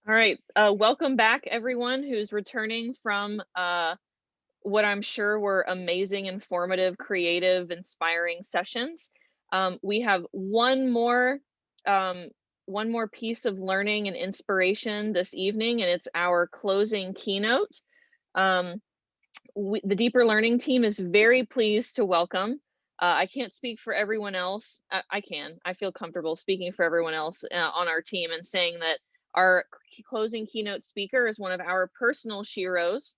All right, welcome back everyone who's returning from what I'm sure were amazing, informative, creative, inspiring sessions. We have um, one more piece of learning and inspiration this evening, and it's our closing keynote. Um, the Deeper Learning team is very pleased to welcome. I can't speak for everyone else. I can. I feel comfortable speaking for everyone else on our team and saying that our closing keynote speaker is one of our personal sheroes.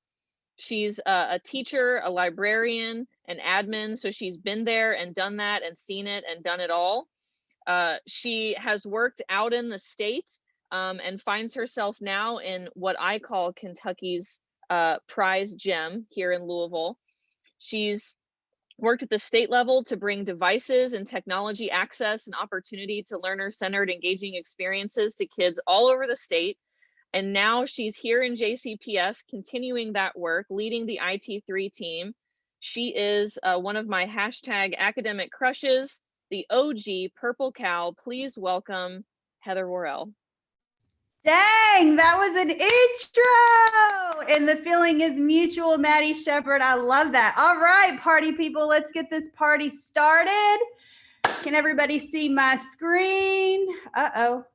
She's a teacher, a librarian, an admin, so she's been there and done that and seen it and done it all. She has worked out in the state and finds herself now in what I call Kentucky's prize gem here in Louisville. She's worked at the state level to bring devices and technology access and opportunity to learner-centered engaging experiences to kids all over the state. And now she's here in JCPS, continuing that work, leading the IT3 team. She is one of my hashtag academic crushes, the OG Purple Cow. Please welcome Heather Warrell. Dang, that was an intro, and the feeling is mutual, Maddie Shepherd. I love that. All right, party people, let's get this party started. Can everybody see my screen? Uh-oh,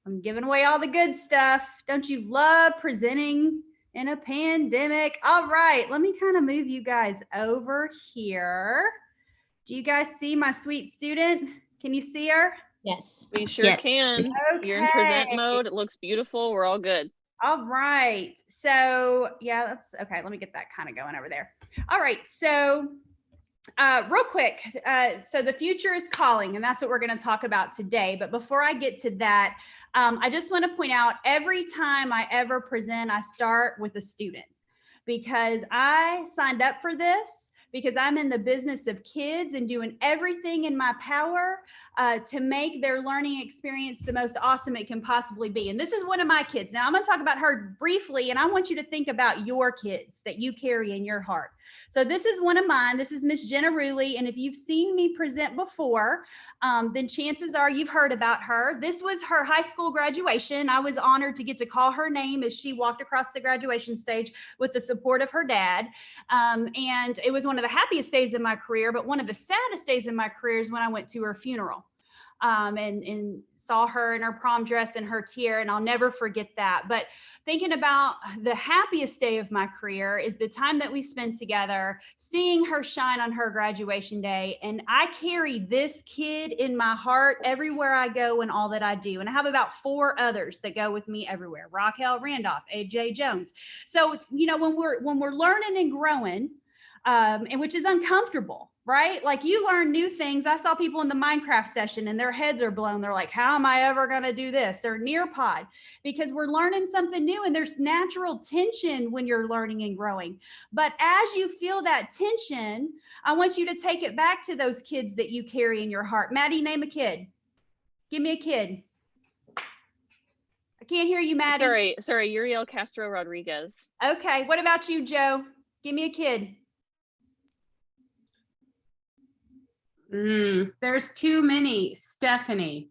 I'm giving away all the good stuff. Don't you love presenting in a pandemic? All right, let me kind of move you guys over here. Do you guys see my sweet student? Can you see her? Yes. We sure can. Okay. You're in present mode. It looks beautiful. We're all good. All right. So yeah, that's okay. Let me get that kind of going over there. All right. So real quick. So the future is calling, and that's what we're going to talk about today. But before I get to that, I just want to point out every time I ever present, I start with a student because I signed up for this because I'm in the business of kids and doing everything in my power to make their learning experience the most awesome it can possibly be. And this is one of my kids. Now I'm going to talk about her briefly, and I want you to think about your kids that you carry in your heart. So this is one of mine. This is Miss Jenna Rooley. And if you've seen me present before, then chances are you've heard about her. This was her high school graduation. I was honored to get to call her name as she walked across the graduation stage with the support of her dad. And it was one of the happiest days of my career, but one of the saddest days of my career is when I went to her funeral. And saw her in her prom dress and her tiara, and I'll never forget that. But thinking about the happiest day of my career is the time that we spent together, seeing her shine on her graduation day. And I carry this kid in my heart everywhere I go and all that I do. And I have about 4 others that go with me everywhere: Raquel Randolph, AJ Jones. So, you know, when we're learning and growing, and which is uncomfortable, right? Like you learn new things. I saw people in the Minecraft session and their heads are blown. They're like, how am I ever going to do this? Or Nearpod, because we're learning something new, and there's natural tension when you're learning and growing. But as you feel that tension, I want you to take it back to those kids that you carry in your heart. Maddie, name a kid. Give me a kid. I can't hear you, Maddie. Sorry, Uriel Castro Rodriguez. Okay. What about you, Joe? Give me a kid. There's too many. Stephanie,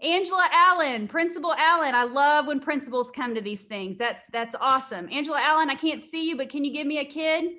Angela Allen, Principal Allen. I love when principals come to these things. That's awesome. Angela Allen, I can't see you, but can you give me a kid?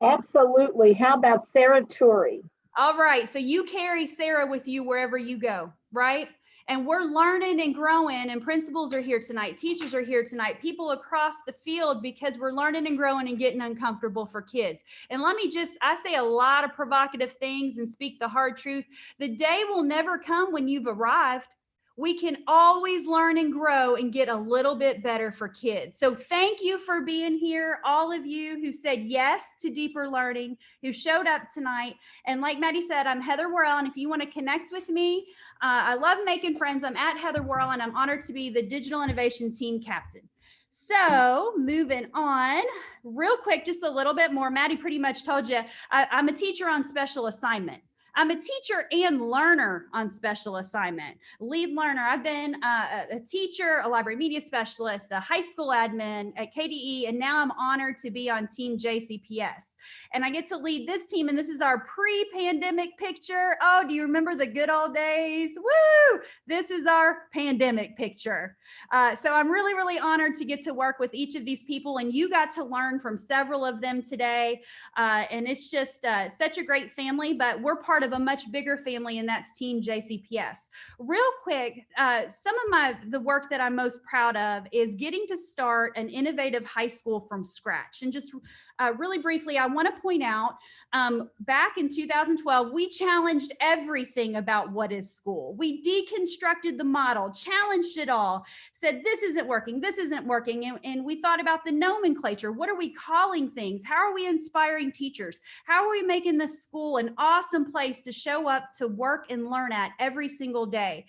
Absolutely. How about Sarah Turi? All right. So you carry Sarah with you wherever you go, right? And we're learning and growing, and principals are here tonight. Teachers are here tonight, people across the field, because we're learning and growing and getting uncomfortable for kids. And let me I say a lot of provocative things and speak the hard truth. The day will never come when you've arrived. We can always learn and grow and get a little bit better for kids. So thank you for being here, all of you who said yes to deeper learning, who showed up tonight. And like Maddie said, I'm Heather Warrell, and if you want to connect with me, I love making friends. I'm at Heather Warrell, and I'm honored to be the Digital Innovation Team Captain. So moving on real quick, just a little bit more. Maddie pretty much told you, I'm a teacher on special assignment. I'm a teacher and learner on special assignment. Lead learner. I've been a teacher, a library media specialist, a high school admin at KDE, and now I'm honored to be on Team JCPS. And I get to lead this team, and this is our pre-pandemic picture. Oh, do you remember the good old days? Woo! This is our pandemic picture. So I'm really, really honored to get to work with each of these people, and you got to learn from several of them today. And it's just such a great family, but we're part of a much bigger family, and that's Team JCPS. Real quick, some of the work that I'm most proud of is getting to start an innovative high school from scratch. And just really briefly, I want to point out, back in 2012, we challenged everything about what is school. We deconstructed the model, challenged it all, said this isn't working, and we thought about the nomenclature. What are we calling things? How are we inspiring teachers? How are we making this school an awesome place to show up, to work and learn at every single day?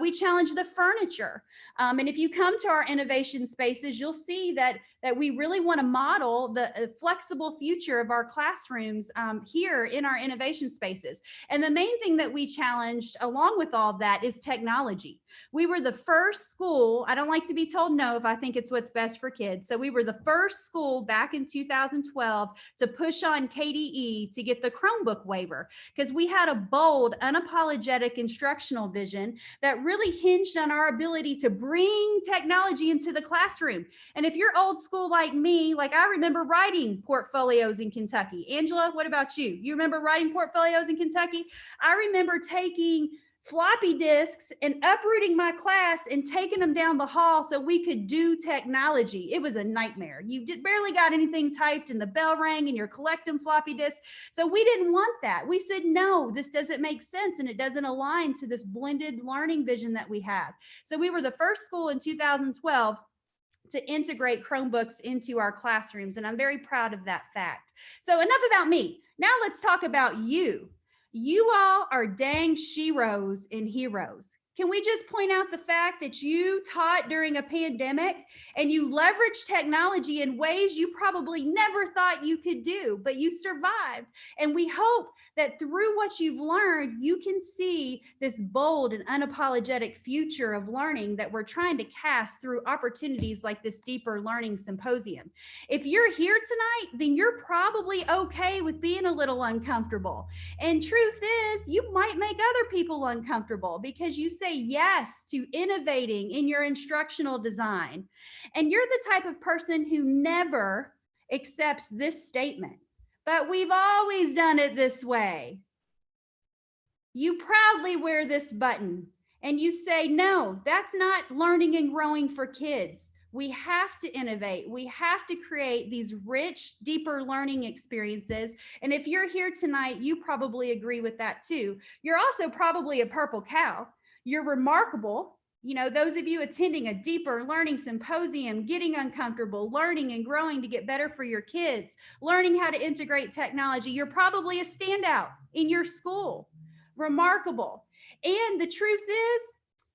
We challenged the furniture. And if you come to our innovation spaces, you'll see that we really want to model the flexible future of our classrooms here in our innovation spaces. And the main thing that we challenged along with all that is technology. We were the first school, I don't like to be told no if I think it's what's best for kids. So we were the first school back in 2012 to push on KDE to get the Chromebook waiver, because we had a bold, unapologetic instructional vision that really hinged on our ability to bring technology into the classroom. And if you're old school like me, like I remember writing portfolios in Kentucky. Angela, what about you? You remember writing portfolios in Kentucky? I remember taking floppy disks and uprooting my class and taking them down the hall so we could do technology. It was a nightmare. You barely got anything typed and the bell rang and you're collecting floppy disks. So we didn't want that. We said, no, this doesn't make sense and it doesn't align to this blended learning vision that we have. So we were the first school in 2012 to integrate Chromebooks into our classrooms, and I'm very proud of that fact. So enough about me. Now let's talk about you. You all are dang sheroes and heroes. Can we just point out the fact that you taught during a pandemic and you leveraged technology in ways you probably never thought you could do, but you survived. And we hope that through what you've learned, you can see this bold and unapologetic future of learning that we're trying to cast through opportunities like this Deeper Learning Symposium. If you're here tonight, then you're probably okay with being a little uncomfortable. And truth is, you might make other people uncomfortable because you say yes to innovating in your instructional design. And you're the type of person who never accepts this statement, but we've always done it this way. You proudly wear this button and you say, no, that's not learning and growing for kids. We have to innovate. We have to create these rich, deeper learning experiences. And if you're here tonight, you probably agree with that too. You're also probably a purple cow. You're remarkable. You know, those of you attending a Deeper Learning Symposium, getting uncomfortable, learning and growing to get better for your kids, learning how to integrate technology, you're probably a standout in your school. Remarkable. And the truth is,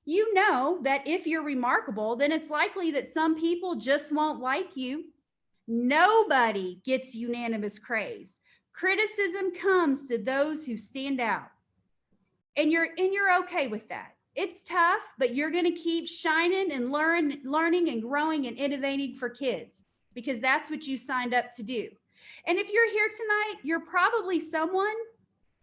you know that if you're remarkable, then it's likely that some people just won't like you. Nobody gets unanimous praise. Criticism comes to those who stand out. And you're okay with that. It's tough, but you're going to keep shining and learning and growing and innovating for kids because that's what you signed up to do. And if you're here tonight, you're probably someone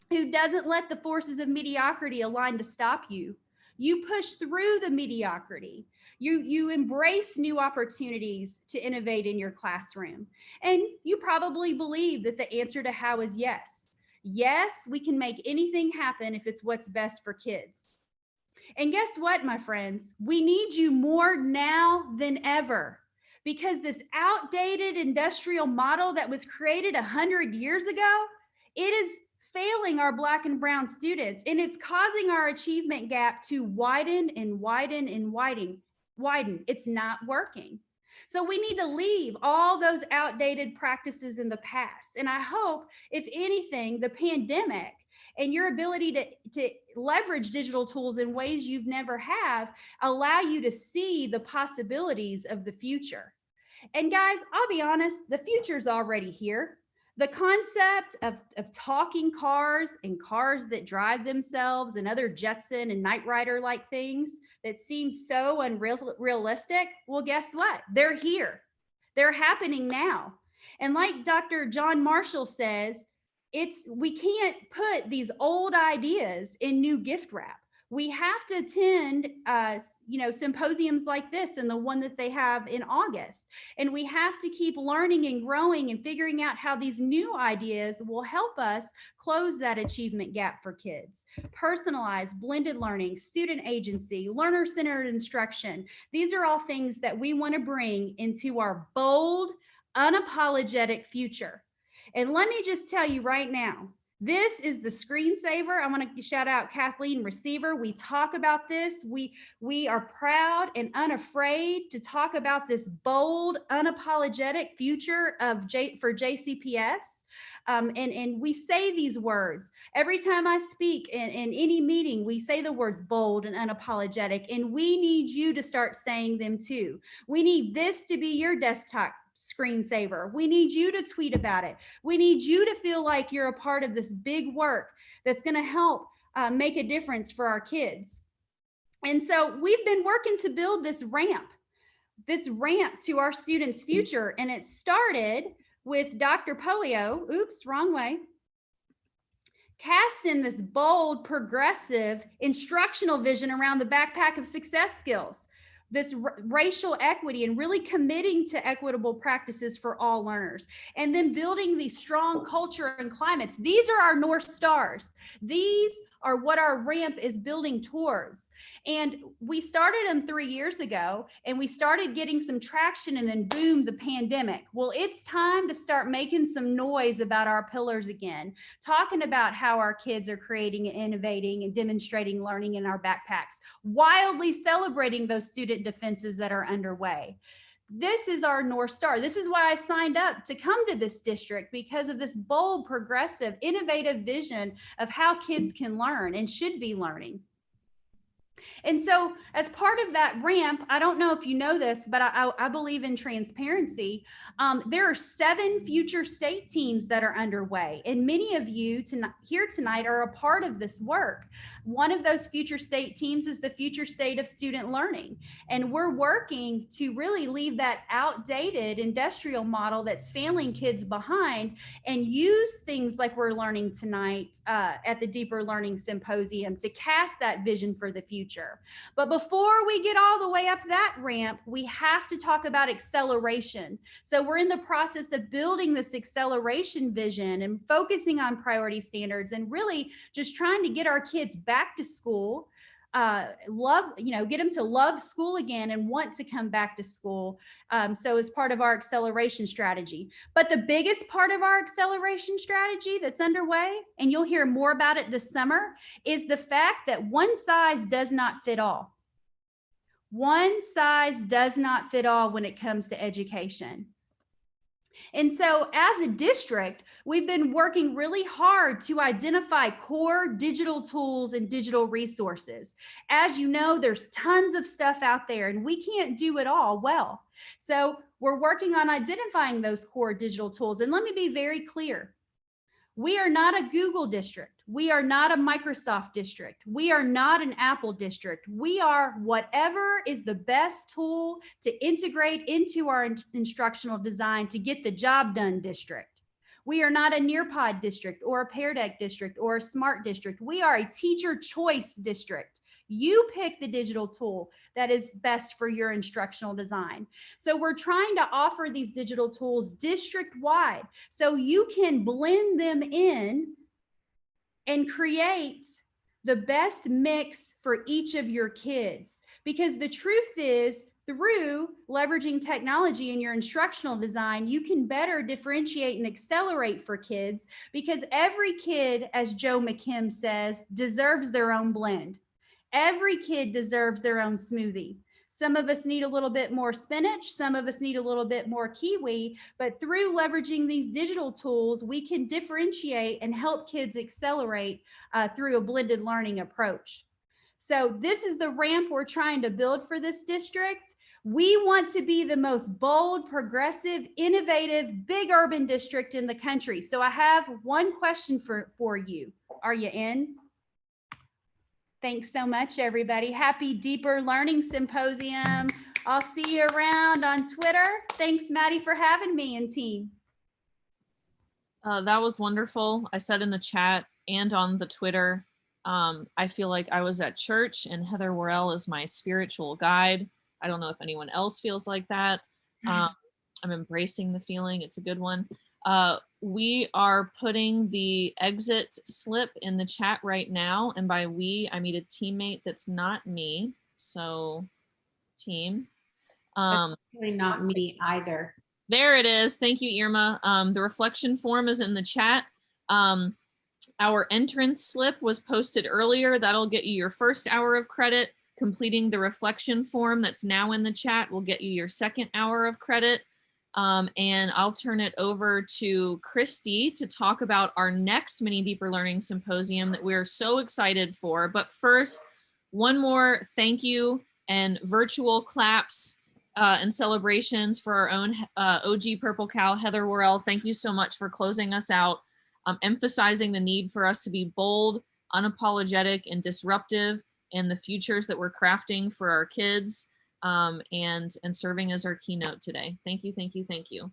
who doesn't let the forces of mediocrity align to stop you. You push through the mediocrity. You embrace new opportunities to innovate in your classroom. And you probably believe that the answer to how is yes. Yes, we can make anything happen if it's what's best for kids. And guess what, my friends? We need you more now than ever because this outdated industrial model that was created 100 years ago, it is failing our Black and brown students, and it's causing our achievement gap to widen and widen and widen. It's not working. So we need to leave all those outdated practices in the past. And I hope, if anything, the pandemic and your ability to leverage digital tools in ways you've never have allow you to see the possibilities of the future. And guys, I'll be honest, the future's already here. The concept of talking cars and cars that drive themselves and other Jetson and Knight Rider like things that seem so unrealistic, well, guess what? They're here. They're happening now. And like Dr. John Marshall says, we can't put these old ideas in new gift wrap. We have to attend, symposiums like this and the one that they have in August. And we have to keep learning and growing and figuring out how these new ideas will help us close that achievement gap for kids. Personalized, blended learning, student agency, learner-centered instruction. These are all things that we want to bring into our bold, unapologetic future. And let me just tell you right now, this is the screensaver. I want to shout out Kathleen Receiver. We talk about this. We are proud and unafraid to talk about this bold, unapologetic future for JCPS. And we say these words every time I speak in any meeting. We say the words bold and unapologetic, and we need you to start saying them too. We need this to be your desktop screensaver. We need you to tweet about it. We need you to feel like you're a part of this big work that's going to help make a difference for our kids. And so we've been working to build this ramp to our students' future. And it started with Dr. Polio, oops, wrong way, casting this bold, progressive instructional vision around the backpack of success skills, this racial equity, and really committing to equitable practices for all learners, and then building these strong culture and climates. These are our North Stars. These are what our ramp is building towards. And we started them 3 years ago, and we started getting some traction, and then boom, the pandemic. Well, it's time to start making some noise about our pillars again, talking about how our kids are creating and innovating and demonstrating learning in our backpacks, wildly celebrating those student defenses that are underway. This is our North Star. This is why I signed up to come to this district, because of this bold, progressive, innovative vision of how kids can learn and should be learning. And so as part of that ramp, I don't know if you know this, but I believe in transparency. There are 7 future state teams that are underway, and many of you here tonight are a part of this work. One of those future state teams is the future state of student learning. And we're working to really leave that outdated industrial model that's failing kids behind, and use things like we're learning tonight at the Deeper Learning Symposium to cast that vision for the future. But before we get all the way up that ramp, we have to talk about acceleration. So we're in the process of building this acceleration vision and focusing on priority standards, and really just trying to get our kids back to school, get them to love school again and want to come back to school. So as part of our acceleration strategy. But the biggest part of our acceleration strategy that's underway, and you'll hear more about it this summer, is the fact that one size does not fit all. One size does not fit all when it comes to education. And so as a district, we've been working really hard to identify core digital tools and digital resources. As you know, there's tons of stuff out there, and we can't do it all well. So we're working on identifying those core digital tools. And let me be very clear. We are not a Google district. We are not a Microsoft district. We are not an Apple district. We are whatever is the best tool to integrate into our instructional design to get the job done district. We are not a Nearpod district or a Pear Deck district or a Smart district. We are a teacher choice district. You pick the digital tool that is best for your instructional design. So we're trying to offer these digital tools district-wide so you can blend them in and create the best mix for each of your kids. Because the truth is, through leveraging technology in your instructional design, you can better differentiate and accelerate for kids, because every kid, as Joe McKim says, deserves their own blend. Every kid deserves their own smoothie. Some of us need a little bit more spinach. Some of us need a little bit more kiwi. But through leveraging these digital tools, we can differentiate and help kids accelerate through a blended learning approach. So this is the ramp we're trying to build for this district. We want to be the most bold, progressive, innovative, big urban district in the country. So I have one question for you. Are you in? Thanks so much, everybody. Happy Deeper Learning Symposium. I'll see you around on Twitter. Thanks, Maddie, for having me and team. That was wonderful. I said in the chat and on the Twitter, I feel like I was at church and Heather Warrell is my spiritual guide. I don't know if anyone else feels like that. I'm embracing the feeling. It's a good one. We are putting the exit slip in the chat right now. And by we, I mean a teammate that's not me. So team. Really not me either. There it is. Thank you, Irma. The reflection form is in the chat. Our entrance slip was posted earlier. That'll get you your first hour of credit. Completing the reflection form that's now in the chat will get you your second hour of credit. And I'll turn it over to Christy to talk about our next Mini Deeper Learning Symposium that we're so excited for. But first, one more thank you and virtual claps and celebrations for our own OG Purple Cow, Heather Warrell. Thank you so much for closing us out, emphasizing the need for us to be bold, unapologetic, and disruptive in the futures that we're crafting for our kids, and serving as our keynote today. Thank you, thank you, thank you.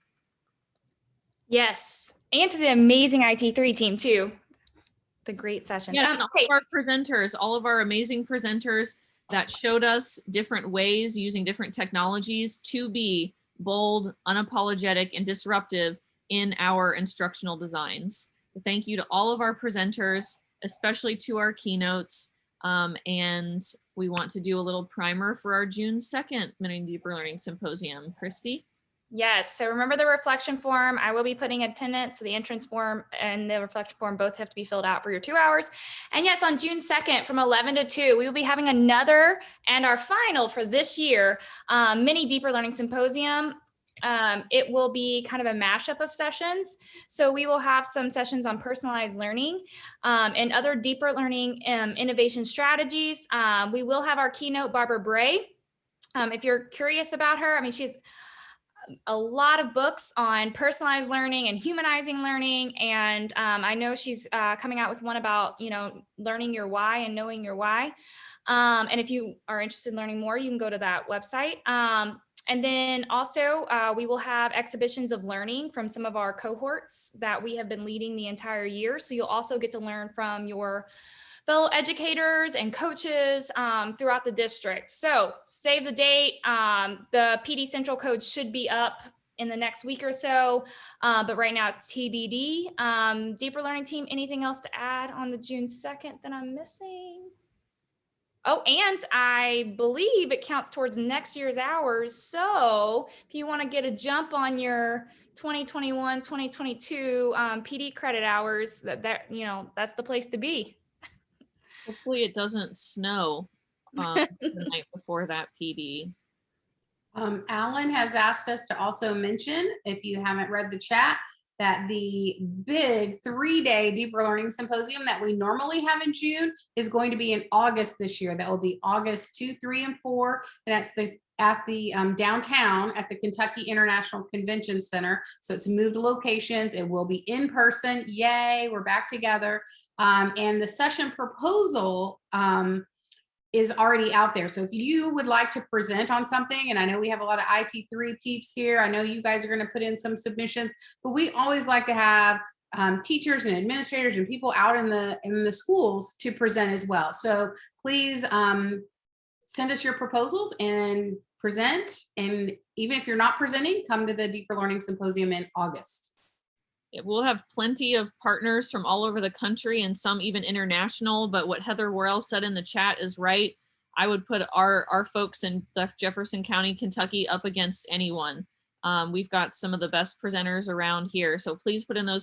Yes, and to the amazing IT3 team too. The great sessions. Yeah, and all of our presenters, all of our amazing presenters that showed us different ways using different technologies to be bold, unapologetic, and disruptive in our instructional designs. Thank you to all of our presenters, especially to our keynotes. And we want to do a little primer for our June 2nd Mini Deeper Learning Symposium. Christy? Yes, so remember the reflection form. I will be putting attendance, so the entrance form and the reflection form both have to be filled out for your 2 hours. And yes, on June 2nd from 11 to 2, we will be having another and our final for this year Mini Deeper Learning Symposium. It will be kind of a mashup of sessions. So we will have some sessions on personalized learning and other deeper learning innovation strategies. We will have our keynote, Barbara Bray. If you're curious about her, I mean, she's a lot of books on personalized learning and humanizing learning. And I know she's coming out with one about, learning your why and knowing your why. And if you are interested in learning more, you can go to that website. And then also we will have exhibitions of learning from some of our cohorts that we have been leading the entire year. So you'll also get to learn from your fellow educators and coaches throughout the district. So save the date. The PD Central code should be up in the next week or so, but right now it's TBD. Deeper Learning Team, anything else to add on the June 2nd that I'm missing? Oh, and I believe it counts towards next year's hours. So if you want to get a jump on your 2021, 2022 PD credit hours, that's the place to be. Hopefully it doesn't snow the night before that PD. Alan has asked us to also mention, if you haven't read the chat, that the big 3-day Deeper Learning Symposium that we normally have in June is going to be in August this year. That will be August 2, 3, and 4. And that's at the downtown at the Kentucky International Convention Center. So it's moved locations. It will be in person. Yay, we're back together. And the session proposal is already out there. So if you would like to present on something, and I know we have a lot of IT3 peeps here, I know you guys are going to put in some submissions, but we always like to have teachers and administrators and people out in the schools to present as well. So please send us your proposals and present. And even if you're not presenting, come to the Deeper Learning Symposium in August. We'll have plenty of partners from all over the country and some even international, but what Heather Warrell said in the chat is right. I would put our folks in Jefferson County, Kentucky up against anyone. We've got some of the best presenters around here, so please put in those